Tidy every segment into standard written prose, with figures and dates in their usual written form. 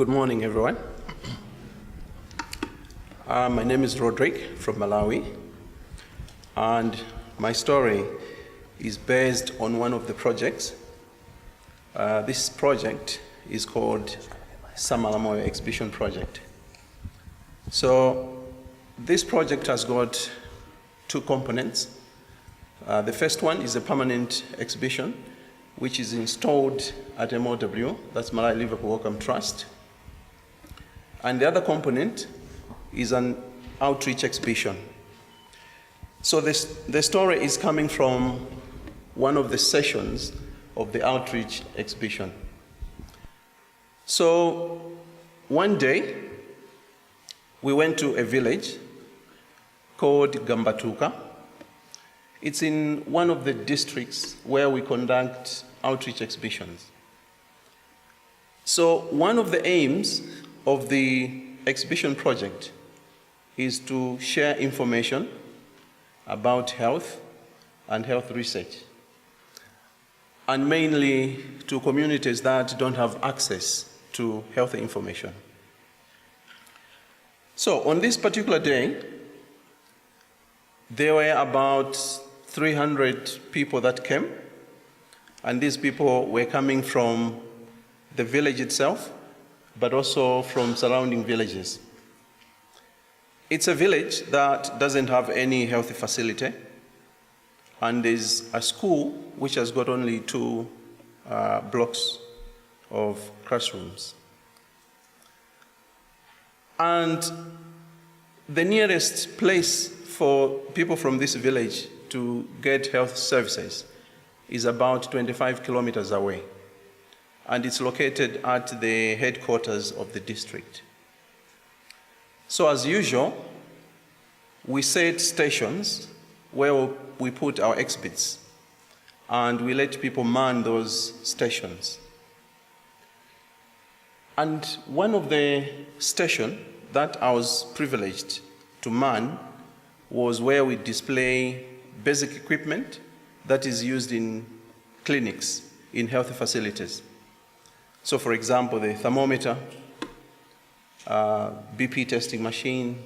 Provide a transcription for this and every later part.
Good morning, everyone. My name is Rodrick from Malawi, and my story is based on one of the projects. This project is called Samala Moyo Exhibition Project. So this project has got two components. The first one is a permanent exhibition, which is installed at MOW, that's Malawi-Liverpool-Wellcome Trust. And the other component is an outreach exhibition. So the story is coming from one of the sessions of the outreach exhibition. So one day, we went to a village called Gambatuka. It's in one of the districts where we conduct outreach exhibitions. So one of the aims of the exhibition project is to share information about health and health research, and mainly to communities that don't have access to health information. So on this particular day, there were about 300 people that came, and these people were coming from the village itself, but also from surrounding villages. It's a village that doesn't have any health facility, and there's a school which has got only two blocks of classrooms. And the nearest place for people from this village to get health services is about 25 kilometers away, and it's located at the headquarters of the district. So as usual, we set stations where we put our exhibits, and we let people man those stations. And one of the stations that I was privileged to man was where we display basic equipment that is used in clinics, in health facilities. So for example, the thermometer, BP testing machine,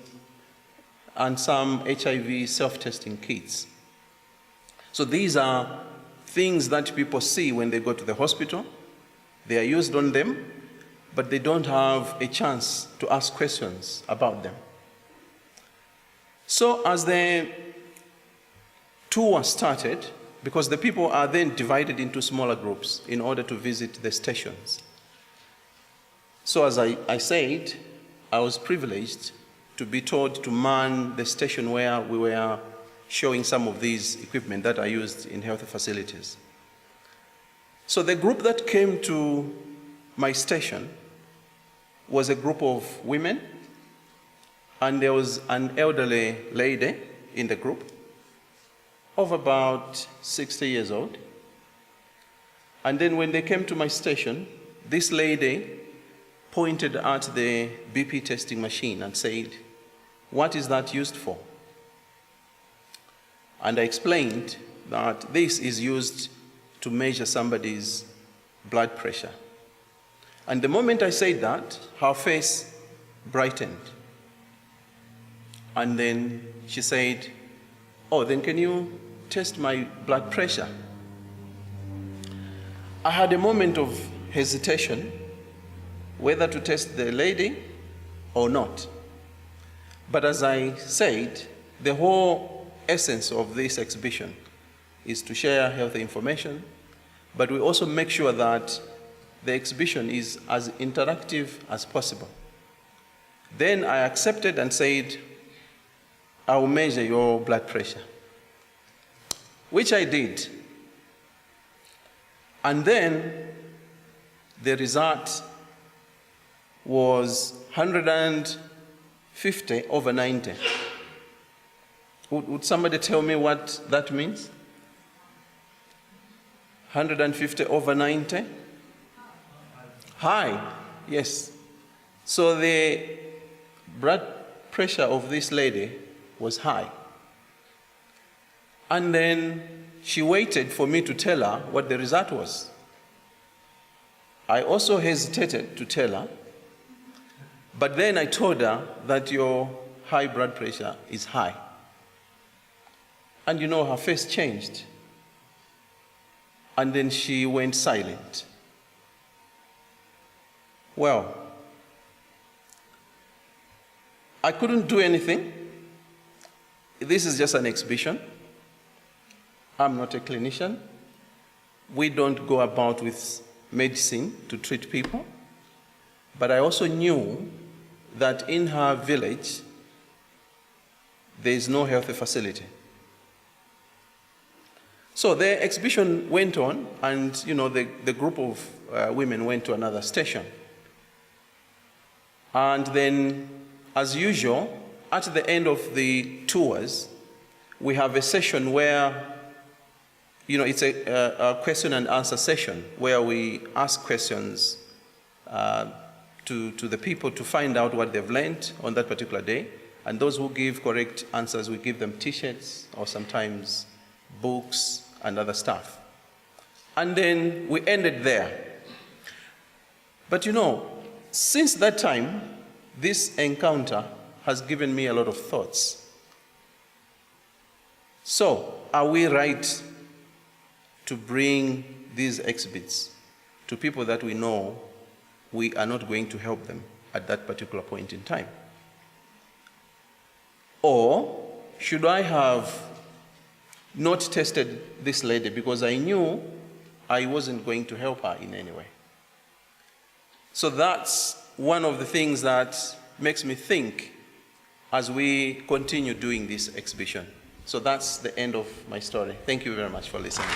and some HIV self-testing kits. So these are things that people see when they go to the hospital. They are used on them, but they don't have a chance to ask questions about them. So as the tour started, because the people are then divided into smaller groups in order to visit the stations. So as I said, I was privileged to be told to man the station where we were showing some of these equipment that are used in health facilities. So the group that came to my station was a group of women, and there was an elderly lady in the group of about 60 years old. And then when they came to my station, this lady pointed at the BP testing machine and said, "What is that used for?" And I explained that this is used to measure somebody's blood pressure. And the moment I said that, her face brightened. And then she said, "Oh, then can you test my blood pressure?" I had a moment of hesitation whether to test the lady or not. But as I said, the whole essence of this exhibition is to share health information, but we also make sure that the exhibition is as interactive as possible. Then I accepted and said, "I will measure your blood pressure," which I did. And then the result was 150 over 90. Would somebody tell me what that means? 150 over 90? High, yes. So the blood pressure of this lady was high. And then she waited for me to tell her what the result was. I also hesitated to tell her But then I told her that your high blood pressure is high. And you know, her face changed. And then she went silent. Well, I couldn't do anything. This is just an exhibition. I'm not a clinician. We don't go about with medicine to treat people. But I also knew that in her village, there is no health facility. So the exhibition went on, and you know, the group of women went to another station. And then, as usual, at the end of the tours, we have a session where, you know, it's a question and answer session where we ask questions to the people to find out what they've learned on that particular day. And those who give correct answers, we give them t-shirts or sometimes books and other stuff. And then we ended there. But you know, since that time, this encounter has given me a lot of thoughts. So, are we right to bring these exhibits to people that we know we are not going to help them at that particular point in time? Or should I have not tested this lady because I knew I wasn't going to help her in any way? So that's one of the things that makes me think as we continue doing this exhibition. So that's the end of my story. Thank you very much for listening.